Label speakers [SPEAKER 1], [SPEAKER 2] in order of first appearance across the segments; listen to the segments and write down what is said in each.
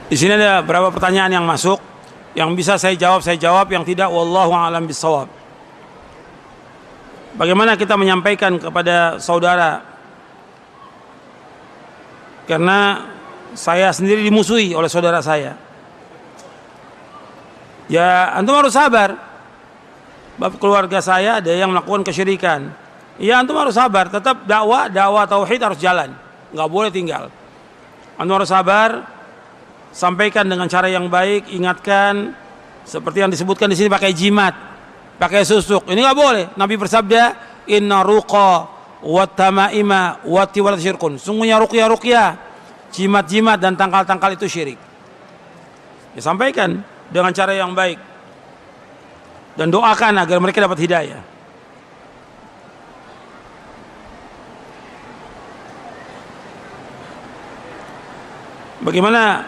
[SPEAKER 1] Di sini ada beberapa pertanyaan yang masuk, yang bisa saya jawab, yang tidak wallahu a'lam bissawab. Bagaimana kita menyampaikan kepada saudara, karena saya sendiri dimusuhi oleh saudara saya. Ya, antum harus sabar. Bab keluarga saya ada yang melakukan kesyirikan. Ya, antum harus sabar. Tetap dakwah tauhid harus jalan. Nggak boleh tinggal. Antum harus sabar. Sampaikan dengan cara yang baik. Ingatkan. Seperti yang disebutkan di sini, pakai jimat, pakai susuk. Ini nggak boleh. Nabi bersabda, Inna ruqa wa tamaima wa tiwalat syirkun. Sungguhnya ruqyah, jimat-jimat dan tangkal-tangkal itu syirik. Ya, sampaikan dengan cara yang baik dan doakan agar mereka dapat hidayah. Bagaimana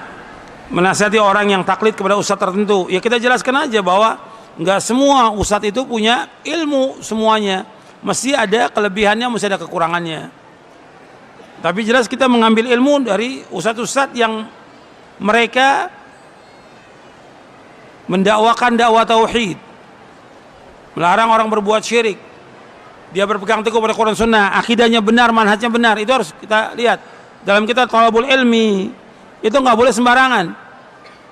[SPEAKER 1] menasihati orang yang taklid kepada ustadz tertentu? Ya, kita jelaskan aja bahwa nggak semua ustadz itu punya ilmu semuanya. Mesti ada kelebihannya, mesti ada kekurangannya. Tapi jelas kita mengambil ilmu dari ustadz-ustadz yang mereka mendakwakan dakwah tauhid, melarang orang berbuat syirik. Dia berpegang teguh pada Quran Sunnah, akidahnya benar, manhajnya benar. Itu harus kita lihat. Dalam kita thalabul ilmi itu nggak boleh sembarangan.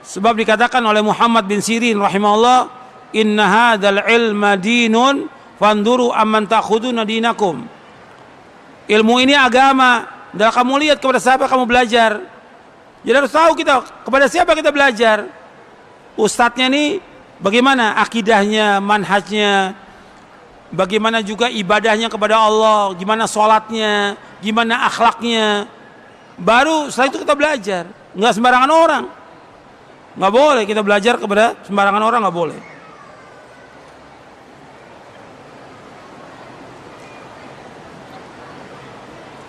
[SPEAKER 1] Sebab dikatakan oleh Muhammad bin Sirin rahimahullah, inna hadzal ilma dinun fanduru amman ta'khuduna dinakum. Ilmu ini agama, dan kamu lihat kepada siapa kamu belajar. Jadi harus tahu kita kepada siapa kita belajar. Ustadznya nih bagaimana akidahnya, manhajnya, bagaimana juga ibadahnya kepada Allah, gimana sholatnya, gimana akhlaknya. Baru setelah itu kita belajar. Nggak sembarangan orang. Nggak boleh kita belajar kepada sembarangan orang, nggak boleh.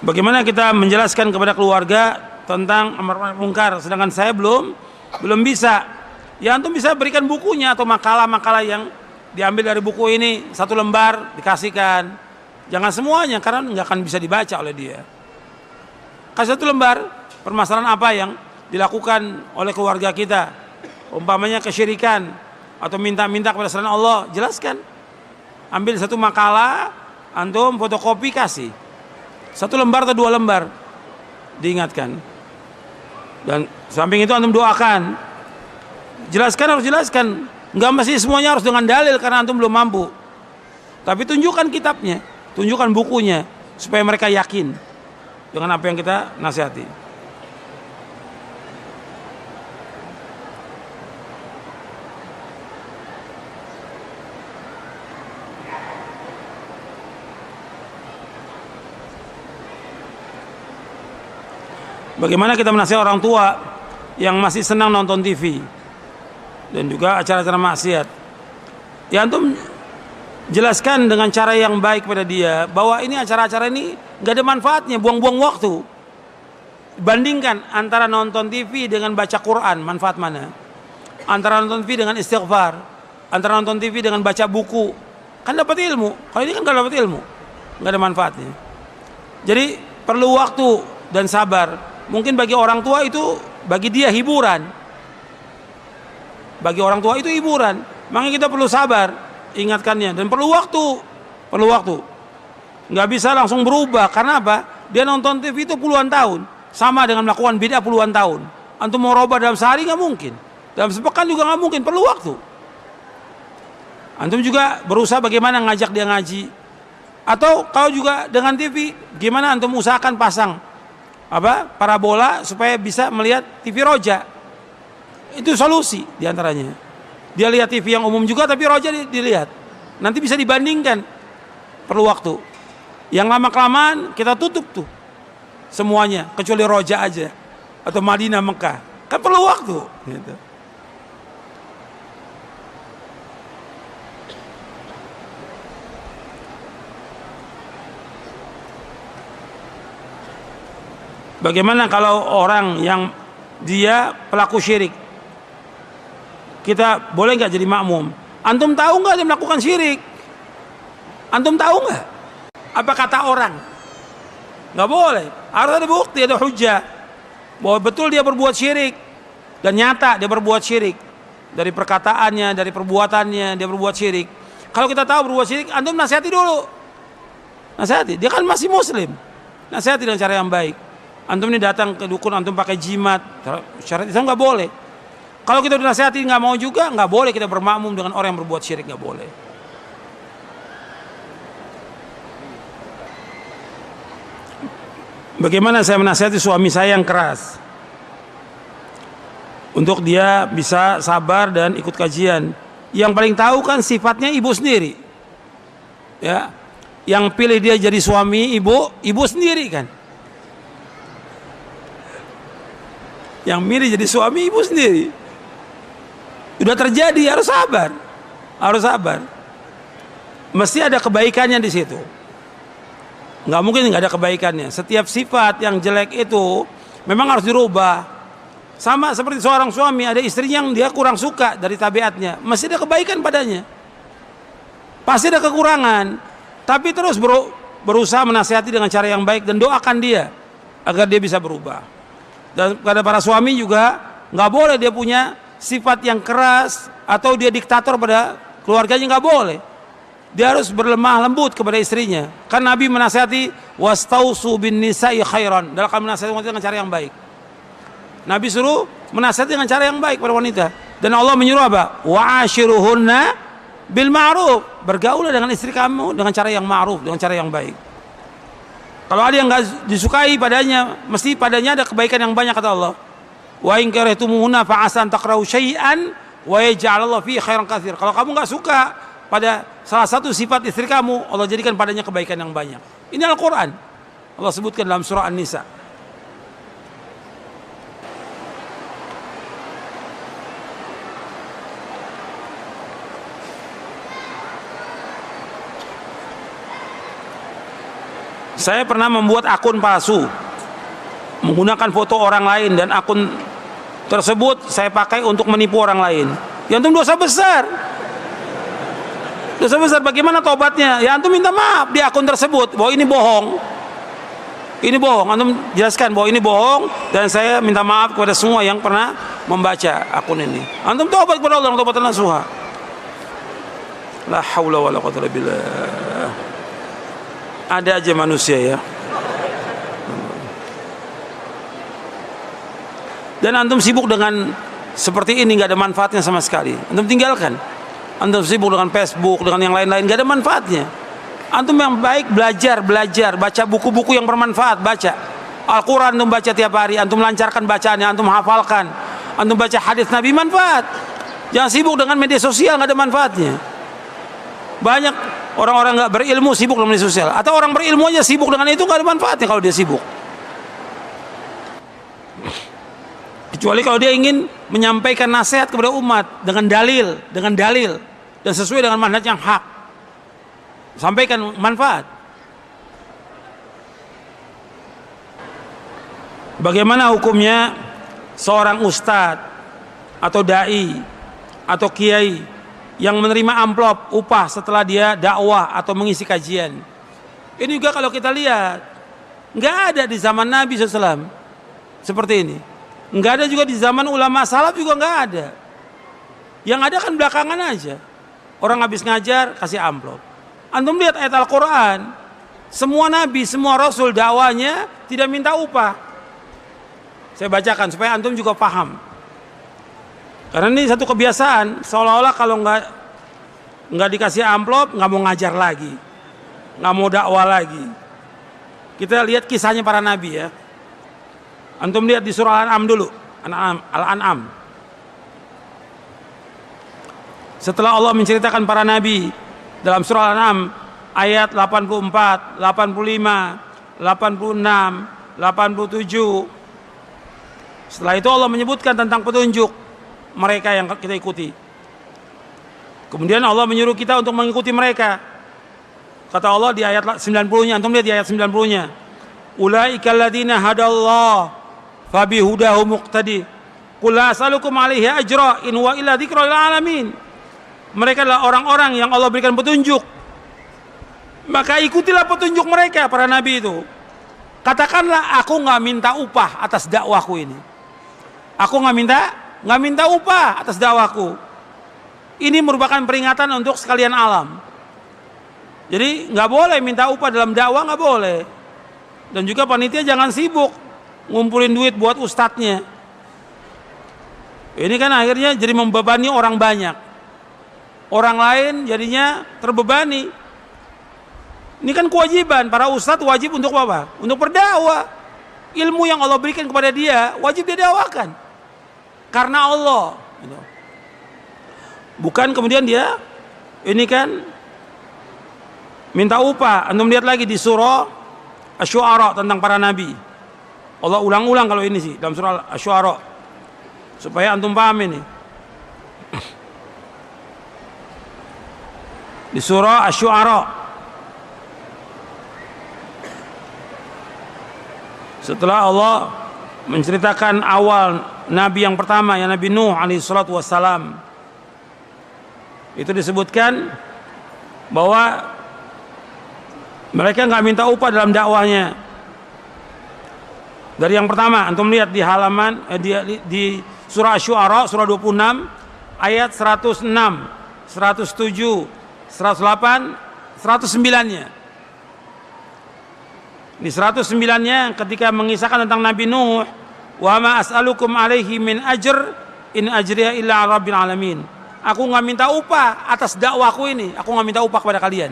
[SPEAKER 1] Bagaimana kita menjelaskan kepada keluarga tentang amar ma'ruf munkar, sedangkan saya belum bisa. Ya, antum bisa berikan bukunya atau makalah-makalah yang diambil dari buku ini, satu lembar dikasihkan. Jangan semuanya, karena nggak akan bisa dibaca oleh dia. Kasih satu lembar, permasalahan apa yang dilakukan oleh keluarga kita, umpamanya kesyirikan atau minta-minta kepada selain Allah, jelaskan. Ambil satu makalah, antum fotokopi kasih. Satu lembar atau dua lembar, diingatkan. Dan samping itu antum doakan. Jelaskan, harus jelaskan. Nggak mesti semuanya harus dengan dalil karena antum belum mampu. Tapi tunjukkan kitabnya, tunjukkan bukunya, supaya mereka yakin dengan apa yang kita nasihati. Bagaimana kita menasihati orang tua yang masih senang nonton TV dan juga acara-acara maksiat? Ya, antum jelaskan dengan cara yang baik pada dia bahwa ini acara-acara ini nggak ada manfaatnya, buang-buang waktu. Bandingkan antara nonton TV dengan baca Quran, manfaat mana? Antara nonton TV dengan istighfar, antara nonton TV dengan baca buku, kan dapat ilmu. Kalau ini kan nggak dapat ilmu, nggak ada manfaatnya. Jadi perlu waktu dan sabar. Mungkin bagi orang tua itu, bagi dia hiburan. Bagi orang tua itu hiburan. Makanya kita perlu sabar, ingatkannya, dan perlu waktu. Nggak bisa langsung berubah. Karena apa? Dia nonton TV itu puluhan tahun, sama dengan melakukan bid'ah puluhan tahun. Antum mau robah dalam sehari nggak mungkin, dalam sepekan juga nggak mungkin. Perlu waktu. Antum juga berusaha bagaimana ngajak dia ngaji. Atau kalau juga dengan TV, gimana antum usahakan pasang parabola supaya bisa melihat TV roja. Itu solusi diantaranya. Dia lihat TV yang umum juga, tapi roja dilihat. Nanti bisa dibandingkan. Perlu waktu. Yang lama-kelamaan kita tutup tuh semuanya, kecuali roja aja atau Madinah, Mekah. Kan perlu waktu gitu. Bagaimana kalau orang yang dia pelaku syirik? Kita boleh nggak jadi makmum? Antum tahu nggak dia melakukan syirik? Antum tahu nggak? Apa kata orang? Nggak boleh. Harus ada bukti, ada hujjah bahwa betul dia berbuat syirik dan nyata dia berbuat syirik, dari perkataannya, dari perbuatannya dia berbuat syirik. Kalau kita tahu berbuat syirik, antum nasihati dulu. Nasihati, dia kan masih muslim. Nasihati dengan cara yang baik. Antum ini datang ke dukun, antum pakai jimat, syariat Islam nggak boleh. Kalau kita dinasihati nggak mau juga, nggak boleh kita bermakmum dengan orang yang berbuat syirik, nggak boleh. Bagaimana saya menasihati suami saya yang keras untuk dia bisa sabar dan ikut kajian? Yang paling tahu kan sifatnya ibu sendiri, ya. Yang pilih dia jadi suami ibu sendiri kan. Yang milih jadi suami ibu sendiri. Sudah terjadi, harus sabar, harus sabar. Mesti ada kebaikannya di situ. Nggak mungkin nggak ada kebaikannya. Setiap sifat yang jelek itu memang harus dirubah. Sama seperti seorang suami, ada istrinya yang dia kurang suka dari tabiatnya, mesti ada kebaikan padanya. Pasti ada kekurangan, tapi terus berusaha menasihati dengan cara yang baik dan doakan dia agar dia bisa berubah. Dan pada para suami juga nggak boleh dia punya sifat yang keras atau dia diktator pada keluarganya, nggak boleh. Dia harus berlemah lembut kepada istrinya. Kan Nabi menasihati wastausu bin nisa'i khairan, dalam menasihati wanita dengan cara yang baik. Nabi suruh menasihati dengan cara yang baik pada wanita. Dan Allah menyuruh apa? Wa'ashiruhunna bil ma'ruf, bergaul dengan istri kamu dengan cara yang ma'ruf, dengan cara yang baik. Kalau ada yang nggak disukai padanya, mesti padanya ada kebaikan yang banyak, kata Allah. Wa in karihtumuhunna fa'asa an takrahu syai'an wa yaj'alallahu fihi khairan katsir. Kalau kamu nggak suka pada salah satu sifat istri kamu, Allah jadikan padanya kebaikan yang banyak. Ini Al-Quran, Allah sebutkan dalam surah An-Nisa. Saya pernah membuat akun palsu menggunakan foto orang lain, dan akun tersebut saya pakai untuk menipu orang lain. Ya antum dosa besar. Dosa besar. Bagaimana tobatnya? Ya antum minta maaf di akun tersebut bahwa ini bohong. Ini bohong. Antum jelaskan bahwa ini bohong, dan saya minta maaf kepada semua yang pernah membaca akun ini. Antum tobat kepada Allah, tobatan nasuha. La haula wala quwwata illa billah. Ada aja manusia ya. Dan antum sibuk dengan seperti ini, nggak ada manfaatnya sama sekali. Antum tinggalkan. Antum sibuk dengan Facebook, dengan yang lain-lain, nggak ada manfaatnya. Antum yang baik belajar, baca buku-buku yang bermanfaat, baca Al-Quran, antum baca tiap hari, antum lancarkan bacaannya, antum hafalkan, antum baca hadis Nabi, manfaat. Jangan sibuk dengan media sosial, nggak ada manfaatnya. Banyak orang-orang nggak berilmu sibuk dengan media sosial, atau orang berilmu aja sibuk dengan itu, nggak ada manfaatnya kalau dia sibuk. Kecuali kalau dia ingin menyampaikan nasihat kepada umat dengan dalil, dan sesuai dengan manhaj yang hak, sampaikan manfaat. Bagaimana hukumnya seorang ustadz atau dai atau kiai yang menerima amplop upah setelah dia dakwah atau mengisi kajian? Ini juga kalau kita lihat nggak ada di zaman Nabi SAW seperti ini. Nggak ada juga di zaman ulama salaf, juga nggak ada. Yang ada kan belakangan aja. Orang habis ngajar kasih amplop. Antum lihat ayat Al-Quran, semua nabi, semua rasul dakwanya tidak minta upah. Saya bacakan supaya antum juga paham. Karena ini satu kebiasaan, seolah-olah kalau nggak dikasih amplop nggak mau ngajar lagi, nggak mau dakwah lagi. Kita lihat kisahnya para nabi ya. Antum lihat di surah Al-An'am dulu, Al-An'am. Setelah Allah menceritakan para nabi dalam surah Al-An'am ayat 84, 85, 86, 87. Setelah itu Allah menyebutkan tentang petunjuk mereka yang kita ikuti. Kemudian Allah menyuruh kita untuk mengikuti mereka. Kata Allah di ayat 90-nya, antum lihat di ayat 90-nya. Ulaikal ladzina hadallah fabihudahu muqtadi qul la as'alukum 'alaihi ajra in huwa illa dzikrul alamin. Mereka adalah orang-orang yang Allah berikan petunjuk, maka ikutilah petunjuk mereka, para nabi itu. Katakanlah, aku nggak minta upah atas dakwahku ini, aku nggak minta nggak minta upah atas dakwaku. Ini merupakan peringatan untuk sekalian alam. Jadi nggak boleh minta upah dalam dakwah, nggak boleh. Dan juga panitia jangan sibuk ngumpulin duit buat ustadznya. Ini kan akhirnya jadi membebani orang banyak. Orang lain jadinya terbebani. Ini kan kewajiban para ustadz, wajib untuk apa? Untuk berdakwah. Ilmu yang Allah berikan kepada dia wajib dia dakwakan karena Allah. Bukan kemudian dia ini kan minta upah. Antum lihat lagi di surah Asy-Syu'ara tentang para nabi. Allah ulang-ulang kalau ini sih dalam surah Asy-Syu'ara supaya antum paham ini. Di surah Asy-Syu'ara setelah Allah menceritakan awal nabi yang pertama, yang Nabi Nuh alaihi salatu wassalam, itu disebutkan bahwa mereka nggak minta upah dalam dakwahnya. Dari yang pertama, antum lihat di halaman di surah Asy-Syu'ara surah 26 ayat 106, 107, 108, 109-nya. Di 109-nya ketika mengisahkan tentang Nabi Nuh, wa ma as'alukum alaihi min ajr in ajriya illa 'ala rabbil alamin. Aku nggak minta upah atas dakwahku ini. Aku nggak minta upah kepada kalian.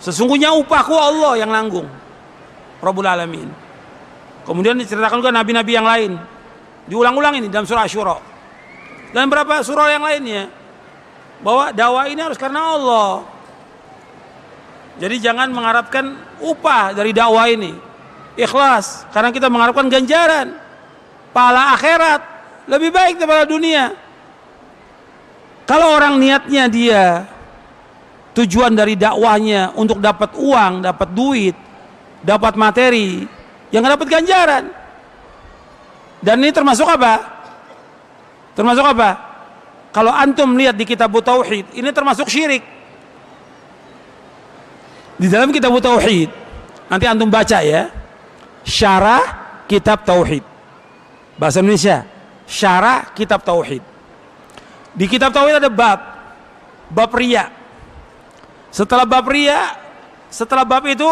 [SPEAKER 1] Sesungguhnya upahku Allah yang nanggung, Rabbul Alamin. Kemudian diceritakan juga nabi-nabi yang lain. Diulang-ulang ini dalam surah Asy-Syu'ara. Dan berapa surah yang lainnya. Bahwa dakwah ini harus karena Allah. Jadi jangan mengharapkan upah dari dakwah ini. Ikhlas, karena kita mengharapkan ganjaran. Pahala akhirat lebih baik daripada dunia. Kalau orang niatnya dia tujuan dari dakwahnya untuk dapat uang, dapat duit, dapat materi, yang nggak dapat ganjaran. Dan ini termasuk apa? Termasuk apa? Kalau antum lihat di kitab Tauhid, ini termasuk syirik. Di dalam kitab Tauhid, nanti antum baca ya, syarah kitab Tauhid, bahasa Indonesia, syarah kitab Tauhid. Di kitab Tauhid ada bab riya. Setelah bab riya, setelah bab itu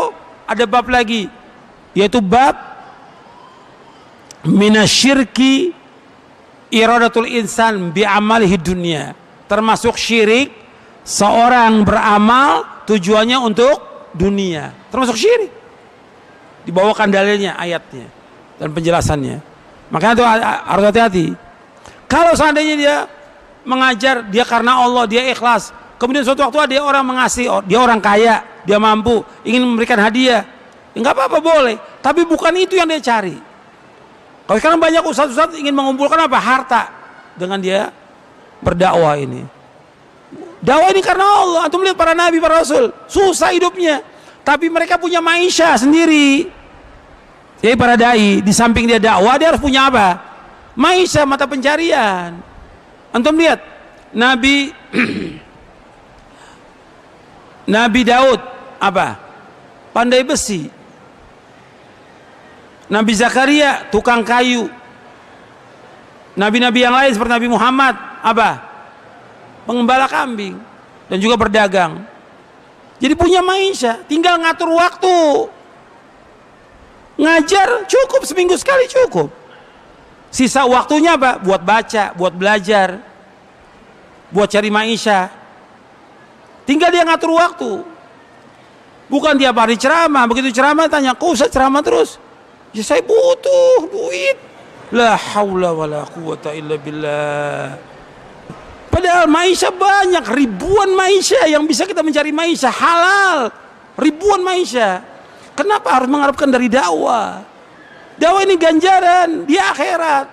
[SPEAKER 1] ada bab lagi, yaitu bab minasyirki iradatul insan bi'amalihi dunya. Termasuk syirik seorang beramal tujuannya untuk dunia. Termasuk syirik. Dibawakan dalilnya, ayatnya dan penjelasannya. Makanya itu harus hati-hati. Kalau seandainya dia mengajar, dia karena Allah, dia ikhlas, kemudian suatu waktu ada orang mengasih, dia orang kaya, dia mampu, ingin memberikan hadiah, enggak apa-apa, boleh. Tapi bukan itu yang dia cari. Kalau sekarang banyak ustadz-ustadz ingin mengumpulkan apa? Harta dengan dia berdakwah ini. Dakwah ini karena Allah. Antum lihat para nabi, para rasul, susah hidupnya, tapi mereka punya maisha sendiri. Jadi para dai, di samping dia dakwah, dia harus punya apa? Maisha, mata pencarian. Antum lihat Nabi Nabi Daud apa? Pandai besi. Nabi Zakaria tukang kayu. Nabi-nabi yang lain seperti Nabi Muhammad apa? Pengembala kambing dan juga berdagang. Jadi punya maisha, tinggal ngatur waktu. Ngajar cukup seminggu sekali cukup. Sisa waktunya apa? Buat baca, buat belajar, buat cari maisha. Tinggal dia ngatur waktu. Bukan tiap hari ceramah. Begitu ceramah tanya, kok usah ceramah terus? Ya saya butuh duit. La haula wala quwata illa billah. Padahal maisha banyak, ribuan maisha yang bisa kita mencari maisha halal. Ribuan maisha. Kenapa harus mengharapkan dari dakwah? Dakwah ini ganjaran di akhirat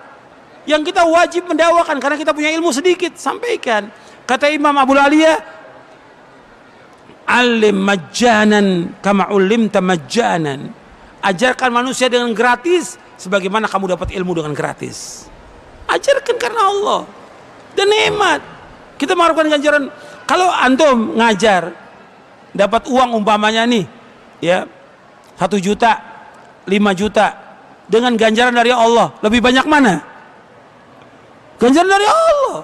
[SPEAKER 1] yang kita wajib mendakwakan karena kita punya ilmu sedikit, sampaikan. Kata Imam Abu Aliyah, alim majjanan kama ulimta majjanan. Ajarkan manusia dengan gratis sebagaimana kamu dapat ilmu dengan gratis. Ajarkan karena Allah dan nikmat. Kita mengharapkan ganjaran. Kalau antum ngajar dapat uang umpamanya nih ya 1 juta, 5 juta dengan ganjaran dari Allah, lebih banyak mana? Ganjaran dari Allah.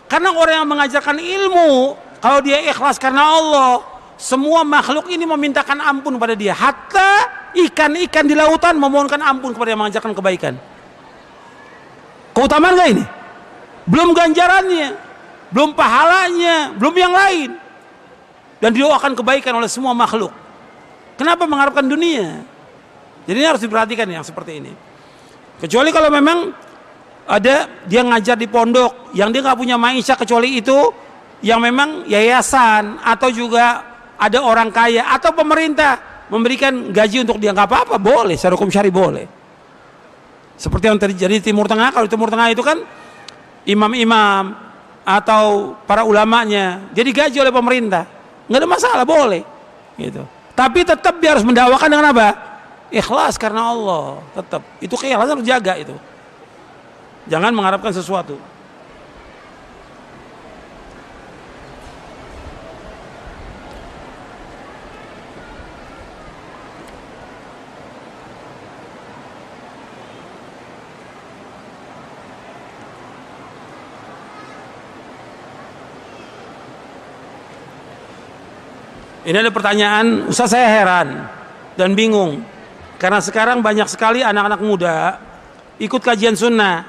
[SPEAKER 1] Karena orang yang mengajarkan ilmu, kalau dia ikhlas karena Allah, semua makhluk ini memintakan ampun pada dia. Hatta ikan-ikan di lautan memohonkan ampun kepada yang mengajarkan kebaikan. Keutamaan gak ini? Belum ganjarannya, belum pahalanya, belum yang lain. Dan didoakan kebaikan oleh semua makhluk. Kenapa mengharapkan dunia? Jadi ini harus diperhatikan yang seperti ini. Kecuali kalau memang ada dia ngajar di pondok yang dia nggak punya maisha kecuali itu, yang memang yayasan atau juga ada orang kaya atau pemerintah memberikan gaji untuk dia, nggak apa-apa, boleh, secara hukum syari boleh. Seperti yang terjadi di Timur Tengah. Kalau di Timur Tengah itu kan imam-imam atau para ulamanya jadi gaji oleh pemerintah, nggak ada masalah, boleh gitu. Tapi tetap dia harus mendakwakan dengan apa? Ikhlas karena Allah. Tetap itu keikhlasan harus jaga itu. Jangan mengharapkan sesuatu. Ini ada pertanyaan, Ustaz, saya heran dan bingung karena sekarang banyak sekali anak-anak muda ikut kajian sunnah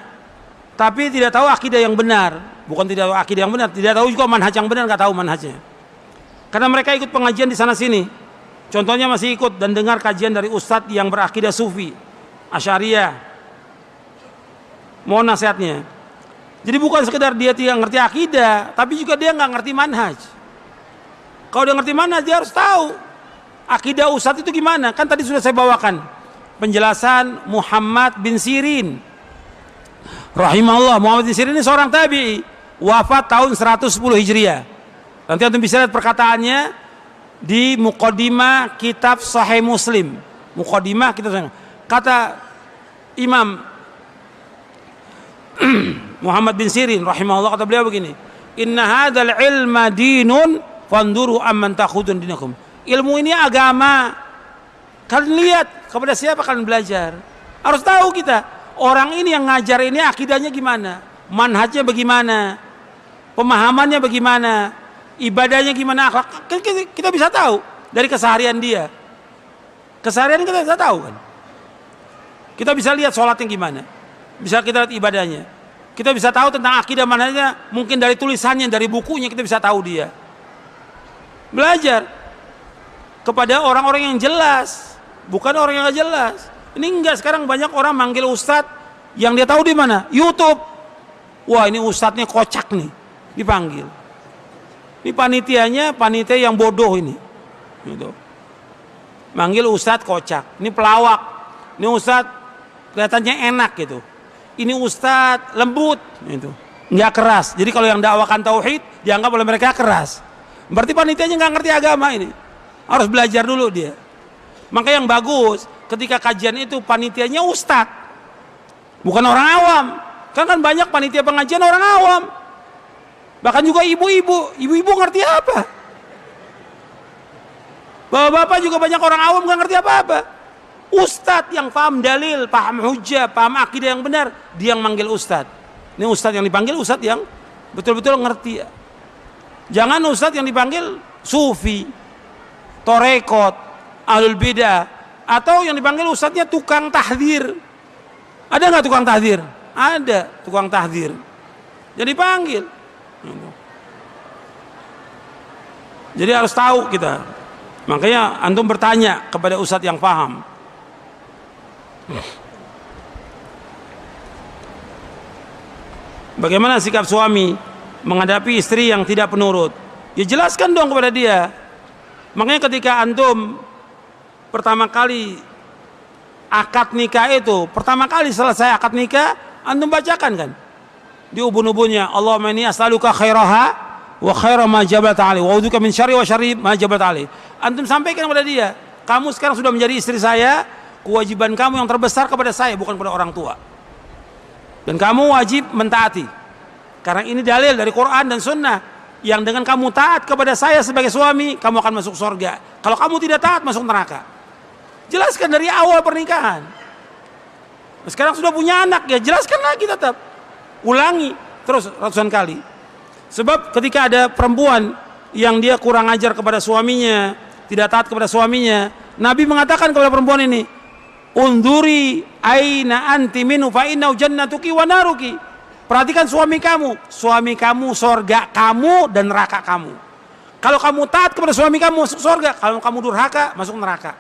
[SPEAKER 1] tapi tidak tahu akidah yang benar. Bukan tidak tahu akidah yang benar, tidak tahu juga manhaj yang benar, nggak tahu manhajnya. Karena mereka ikut pengajian di sana sini. Contohnya masih ikut dan dengar kajian dari ustadz yang berakidah sufi, Asy'ariyah. Mohon nasihatnya. Jadi bukan sekedar dia tidak ngerti akidah, tapi juga dia nggak ngerti manhaj. Kalau dia ngerti manhaj, dia harus tahu akidah ustadz itu gimana. Kan tadi sudah saya bawakan penjelasan Muhammad bin Sirin rahimahullah. Muhammad bin Sirin ini seorang tabi'i, wafat tahun 110 Hijriah. Nanti antum bisa lihat perkataannya di Muqaddimah kitab Sahih Muslim. Muqaddimah kitab Sahih. Kata Imam Muhammad bin Sirin rahimahullah, kata beliau begini, "Inna hadzal ilma dinun fanduru amman takhudun dinakum." Ilmu ini agama. Kalian lihat kepada siapa kalian belajar. Harus tahu kita. Orang ini yang ngajar ini akidahnya gimana, manhajnya bagaimana, pemahamannya bagaimana, ibadahnya gimana, akhlak. Kita bisa tahu dari keseharian dia. Keseharian kita bisa tahu kan. Kita bisa lihat sholatnya gimana, bisa kita lihat ibadahnya. Kita bisa tahu tentang akidah manhajnya, mungkin dari tulisannya, dari bukunya kita bisa tahu dia. Belajar kepada orang-orang yang jelas, bukan orang yang gak jelas. Ini enggak, sekarang banyak orang manggil ustadz yang dia tahu di mana? YouTube. Wah, ini ustadznya kocak nih, dipanggil. Ini panitianya, panitia yang bodoh ini. Gitu. Manggil ustadz kocak. Ini pelawak. Ini ustadz kelihatannya enak gitu. Ini ustadz lembut gitu. Enggak keras. Jadi kalau yang dakwakan tauhid dianggap oleh mereka keras. Berarti panitianya nggak ngerti agama ini. Harus belajar dulu dia. Maka yang bagus ketika kajian itu panitianya ustadz, bukan orang awam. Kan banyak panitia pengajian orang awam. Bahkan juga ibu-ibu ngerti apa? Bapak-bapak juga banyak orang awam nggak ngerti apa-apa. Ustadz yang paham dalil, paham hujjah, paham akidah yang benar, dia yang manggil ustadz. Ini ustadz yang dipanggil ustadz yang betul-betul ngerti. Jangan ustadz yang dipanggil sufi, torekot, ahlul bidah, atau yang dipanggil ustadznya tukang tahdzir. Ada nggak tukang tahdzir? Ada tukang tahdzir. Jadi panggil. Jadi harus tahu kita. Makanya antum bertanya kepada ustadz yang paham. Bagaimana sikap suami menghadapi istri yang tidak penurut? Ya jelaskan dong kepada dia. Makanya ketika antum pertama kali akad nikah itu, pertama kali selesai akad nikah, antum bacakan kan di ubun-ubunnya, Allahumma inni as'aluka khairaha wa khaira ma jabat ali wa a'udzuka min syarri wa syarri ma jabat ali. Antum sampaikan kepada dia, kamu sekarang sudah menjadi istri saya, kewajiban kamu yang terbesar kepada saya, bukan kepada orang tua, dan kamu wajib mentaati, karena ini dalil dari Quran dan Sunnah, yang dengan kamu taat kepada saya sebagai suami, kamu akan masuk surga. Kalau kamu tidak taat, masuk neraka. Jelaskan dari awal pernikahan. Sekarang sudah punya anak, ya jelaskan lagi tetap. ulangi terus ratusan kali. Sebab ketika ada perempuan yang dia kurang ajar kepada suaminya, tidak taat kepada suaminya, Nabi mengatakan kepada perempuan ini, unduri aina anti minu fa innahu jannatuki wa naruki. Perhatikan suami kamu sorga kamu dan neraka kamu. Kalau kamu taat kepada suami kamu masuk sorga, kalau kamu durhaka masuk neraka.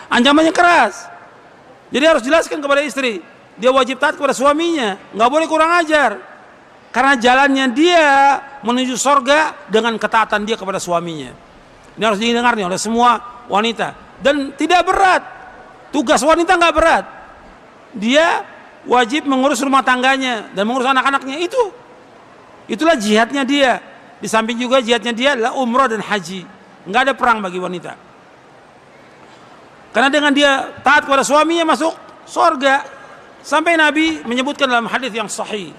[SPEAKER 1] Ancamannya keras. Jadi harus jelaskan kepada istri, dia wajib taat kepada suaminya, nggak boleh kurang ajar. Karena jalannya dia menuju sorga dengan ketaatan dia kepada suaminya. Ini harus didengar nih oleh semua wanita. Dan tidak berat. Tugas wanita nggak berat. Dia wajib mengurus rumah tangganya dan mengurus anak-anaknya. Itulah jihadnya dia. Di samping juga jihadnya dia adalah umrah dan haji. Nggak ada perang bagi wanita. Karena dengan dia taat kepada suaminya masuk sorga. Sampai Nabi menyebutkan dalam hadis yang sahih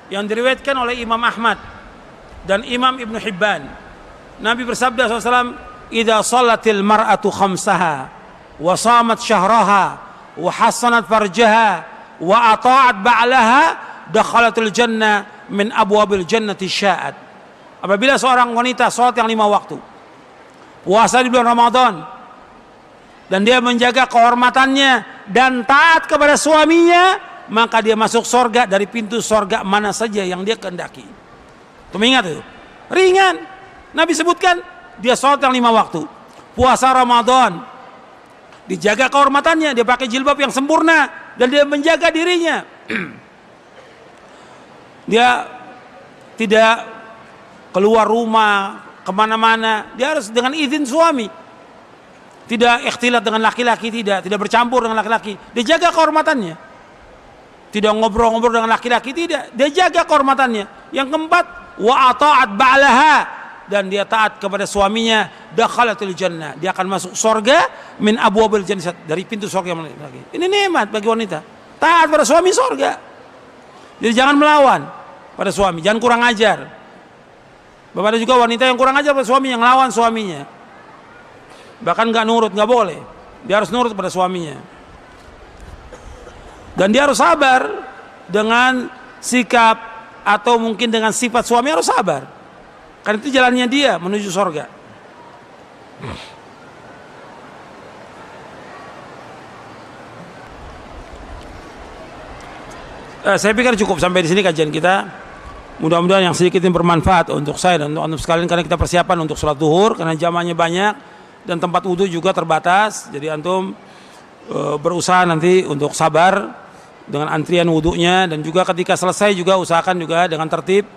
[SPEAKER 1] yang diriwayatkan oleh Imam Ahmad dan Imam Ibnu Hibban. Nabi bersabda SAW, "Idza shalatil mar'atu khamsaha wa shamat syahraha wa hasanat farjaha wa ata'at ba'laha dakhalatul jannah min abwabil jannati sya'at." Apabila seorang wanita salat yang 5 waktu, puasa di bulan Ramadan, dan dia menjaga kehormatannya dan taat kepada suaminya, maka dia masuk sorga dari pintu sorga mana saja yang dia kehendaki. Tuh ingat itu, ringan. Nabi sebutkan dia sholat yang 5 waktu, puasa Ramadan, dijaga kehormatannya, dia pakai jilbab yang sempurna dan dia menjaga dirinya. Dia tidak keluar rumah kemana-mana, dia harus dengan izin suami. Tidak ikhtilat dengan laki-laki, tidak bercampur dengan laki-laki. Dia jaga kehormatannya. Tidak ngobrol-ngobrol dengan laki-laki, tidak. Dia jaga kehormatannya. Yang keempat, wa ata'at ba'laha, dan dia taat kepada suaminya, dakhalatul jannah. Dia akan masuk surga min abwabil jannah, dari pintu surga lagi. Ini nikmat bagi wanita. Taat pada suami surga. Jadi jangan melawan pada suami, jangan kurang ajar. Bapak ada juga wanita yang kurang ajar pada suami, yang lawan suaminya. Bahkan nggak nurut, nggak boleh. Dia harus nurut pada suaminya. Dan dia harus sabar dengan sikap atau mungkin dengan sifat suami, harus sabar. Karena itu jalannya dia menuju surga. Saya pikir cukup sampai di sini kajian kita. Mudah-mudahan yang sedikit ini bermanfaat untuk saya dan untuk antum sekalian, karena kita persiapan untuk sholat zuhur, karena jamaahnya banyak dan tempat wudhu juga terbatas. Jadi antum berusaha nanti untuk sabar dengan antrian wudhunya, dan juga ketika selesai juga usahakan juga dengan tertib.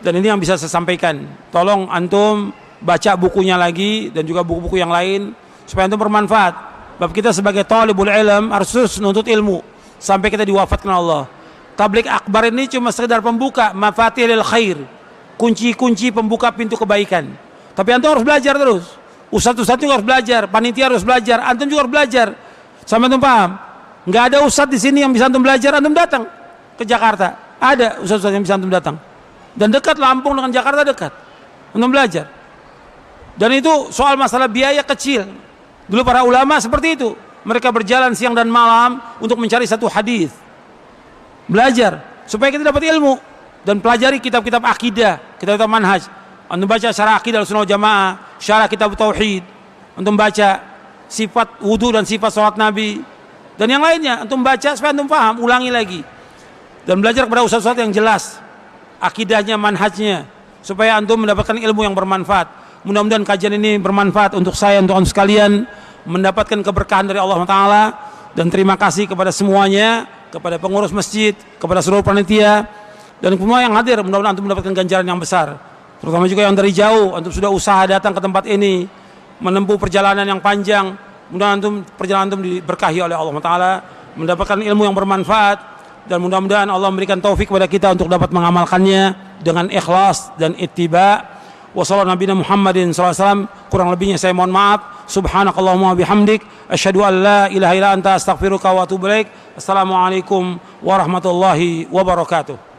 [SPEAKER 1] Dan ini yang bisa saya sampaikan, tolong antum baca bukunya lagi dan juga buku-buku yang lain supaya antum bermanfaat. Sebab kita sebagai talibul ilm harus terus menuntut ilmu sampai kita diwafatkan Allah. Tabligh akbar ini cuma sekedar pembuka, mafatihil khair, kunci-kunci pembuka pintu kebaikan. Tapi antum harus belajar terus. Ustadz juga harus belajar, panitia harus belajar, antum juga harus belajar. Sampai antum paham? Nggak ada ustadz di sini yang bisa antum belajar, antum datang ke Jakarta. Ada ustadz yang bisa antum datang. Dan dekat, Lampung dengan Jakarta dekat. Antum belajar. Dan itu soal masalah biaya kecil. Dulu para ulama seperti itu. Mereka berjalan siang dan malam untuk mencari satu hadis. Belajar supaya kita dapat ilmu dan pelajari kitab-kitab akidah, kitab-kitab manhaj. Antum baca syarah akidah Sunnah Jamaah, syarah kitab tauhid. Antum baca sifat wudu dan sifat salat Nabi dan yang lainnya. Antum baca supaya antum paham, ulangi lagi. Dan belajar kepada ustaz-ustaz yang jelas akidahnya, manhajnya, supaya antum mendapatkan ilmu yang bermanfaat. Mudah-mudahan kajian ini bermanfaat untuk saya, untuk antum sekalian, mendapatkan keberkahan dari Allah Ta'ala. Dan terima kasih kepada semuanya, kepada pengurus masjid, kepada seluruh panitia, dan semua yang hadir. Mudah-mudahan antum mendapatkan ganjaran yang besar. Terutama juga yang dari jauh, antum sudah usaha datang ke tempat ini, menempuh perjalanan yang panjang. Mudah-mudahan perjalanan antum diberkahi oleh Allah Ta'ala, mendapatkan ilmu yang bermanfaat. Dan mudah-mudahan Allah memberikan taufik kepada kita untuk dapat mengamalkannya dengan ikhlas dan ittiba. Wassallallahu nabiyana Muhammadin sallallahu alaihi wasallam. Kurang lebihnya saya mohon maaf. Subhanakallahumma bihamdik, asyhadu an la ilaha illa anta astaghfiruka wa atubu ilaik. Assalamualaikum warahmatullahi wabarakatuh.